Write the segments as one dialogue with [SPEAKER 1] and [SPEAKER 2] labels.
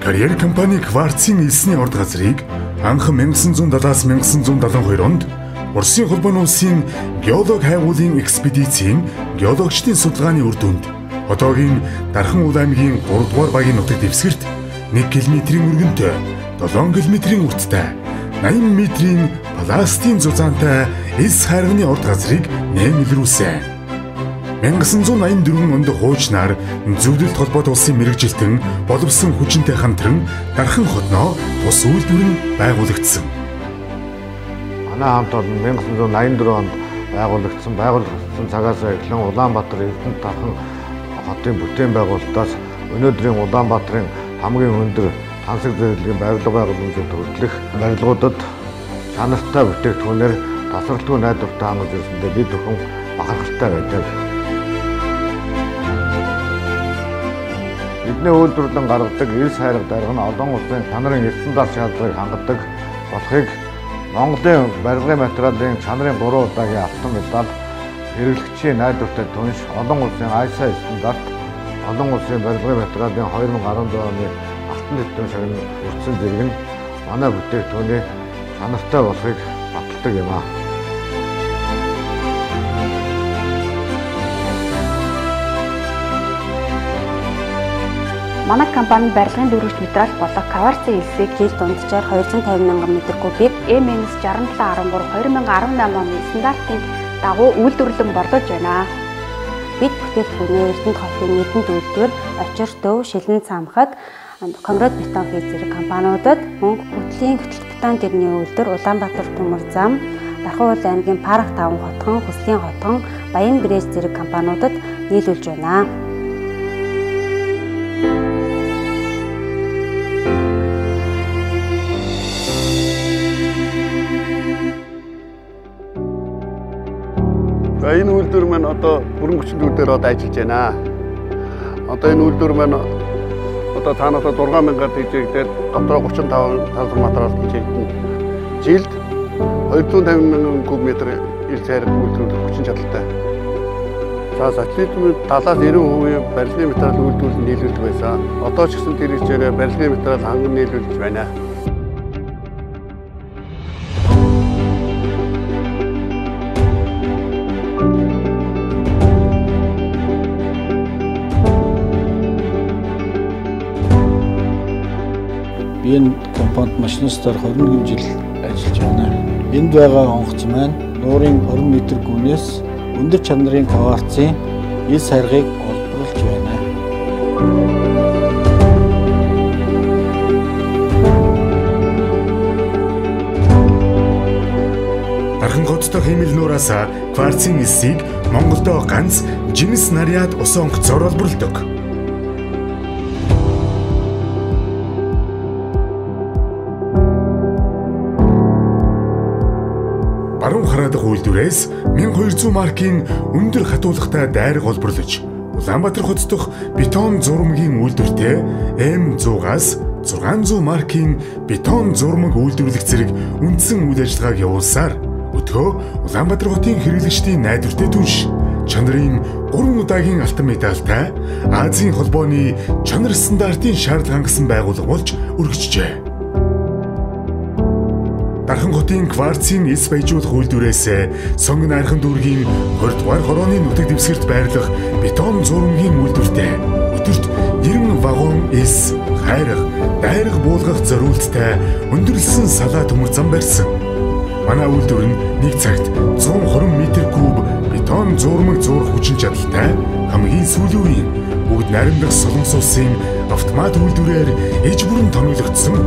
[SPEAKER 1] Карьер компани Кварцын элсний урд газрыг анх 1970-1972 онд Оросын холбооны улсын геолог хайгуулын экспедицийн геологчдын судалгааны үр дүнд одоогийн Дархан Уул аймгийн 3 дугаар багийн нутаг дэвсгэрт 1 км-ийн өргөнтэй 7 км-ийн урттай 80 м-ийн пластын зузаантай эс хайрганы урд газрыг нэмэлрүүлсэн. 1984 онд хуучнаар зөвлөлт холбоот улсын мэрэгжилтэн боловсон хүчинтэй хамтран Дархан хотноо тус үйлдвэр байгуулагдсан.
[SPEAKER 2] Манай хамт бол 1984 онд байгуулагдсан цагаас эхлэн Улаанбаатар Эрдэнэт Дархан хотын бүтээн байгуулалтаас өнөөдрийн Улаанбаатарын хамгийн өндөр тансаг зэрэглэгийн барилга байгууламжийн төрөлх барилгуудад чанартай бүтээгдэхүүнээр тасралтгүй найдвартай хангаж ирсэндээ бид бүхэн бахархалтай байдаг. Бидний үйлдвэрлэн гаргадаг эс хайрга дарга нь олон улсын чанарын стандарт шаардлагыг хангадаг болохыг Монголын барилгын материалын чанарын 3 удаагийн алтан медаль, хэрэглэгчийн найдвартай түнш, олон улсын ISO стандарт, олон улсын барилгын материалын 2014 оны алтан дэвтэн шагнал өртсөн зэрэг нь манай бүтээгдэхүүний чанартай болохыг баталдаг юм аа.
[SPEAKER 3] Манай компани барилгын дөрвөлт материал болох Кварцын элсийг жил дунджаар 250 мянган м3 кубик M-6713 2018 оны стандартын дагуу үйлдвэрлэн борлуулж байна. Бид бүтээгдэхүүнээ Эрдэнэт хотын нийтэм үйлдвэр, очир, дөв, шилэн цамхаг, конкрет бетон хийх зэрэг компаниудад мөн хөтлийн бетон дэрний үйлдвэр, Улаанбаатар төмөр зам, Дархан Уул аймгийн Парах 5 хотхон, Хүслийн хотхон, Баян Брэж зэрэг компаниудад нийлүүлж байна.
[SPEAKER 4] Энэ үйлдвэр маань одоо бүрэн хүчин дээр ажиллаж байна. Одоо энэ үйлдвэр маань одоо цаанаасаа 6000-аар дижигдээд дотроо 35 трансформатороос дижигдэн. Жилд 250 мянган куб/м ил сайрах үйлдвэрлэх хүчин чадалтай. За сателлитийн талаас 90% барилгын материал үйлдвэрлэл нийлүүлдэг байсан. Одоо ч гэсэн тэр хичээрээ барилгын материал ханган нийлүүлж байна.
[SPEAKER 5] Энэ компанид машинистаар 21 жил ажиллаж байна. Энд байгаа онгоц маань нуурын 20 м гүнээс өндөр чанарын кварцын эс хайргыг олборлож байна.
[SPEAKER 1] Дархан хоттой хэмэл нуураас кварцын эсийг Монголдо ганц жинс наряд ус онгоцоор олборлдог. Баруун хараадах үйлдвэрээс 1200 маркийн өндөр хатуулагтай дайраг олборлож, Улаанбаатар хот дох бетон зурмагийн үйлдвэртэй M100-аас 600 маркийн бетон зурмаг үйлдвэрлэх зэрэг үндсэн үйл ажиллагааг явуулсаар өдгөө Улаанбаатар хотын хэрэглэгчдийн найдвартай түнш чанарын 3 удаагийн алтан медальтай Азийн холбооны чанар стандартын шаардлага хангасан байгууллага болж өргөжжээ. Дархан хотын Кварцын эс баяжуулах үйлдвэрээс Сонгон Айрхан дүүргийн 20 дугаар хорооны нутаг дэвсгэрт байрлах бетон зурмагийн үйлдвэртэй өдөрт 90 вагон эс, хайрга, дайрга буулгах зориулттай өндөрлсөн салаа төмөр зам барьсан. Манай үйлдвэр нь нэг цагт 120 м3 бетон зурмаг зурах хүчин чадалтай хамгийн сүүлийн үеийн бүгд наримдах Солонгос улсын автомат үйлдвэрээр иж бүрэн томилогдсон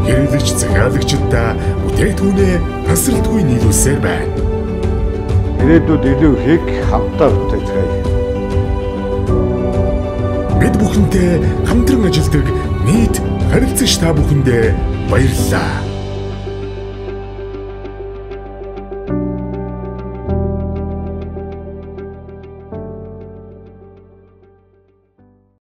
[SPEAKER 1] хэрэглэгч захиалагчдаа бүтээгдэхүүнээ тасралтгүй нийлүүлсээр байна.
[SPEAKER 2] Ирээдүйд илүү их хамтдаа бүтээцгээе.
[SPEAKER 1] Бид бүхэнтэй хамтран ажилладаг нийт харилцагч та бүхэндээ баярлалаа.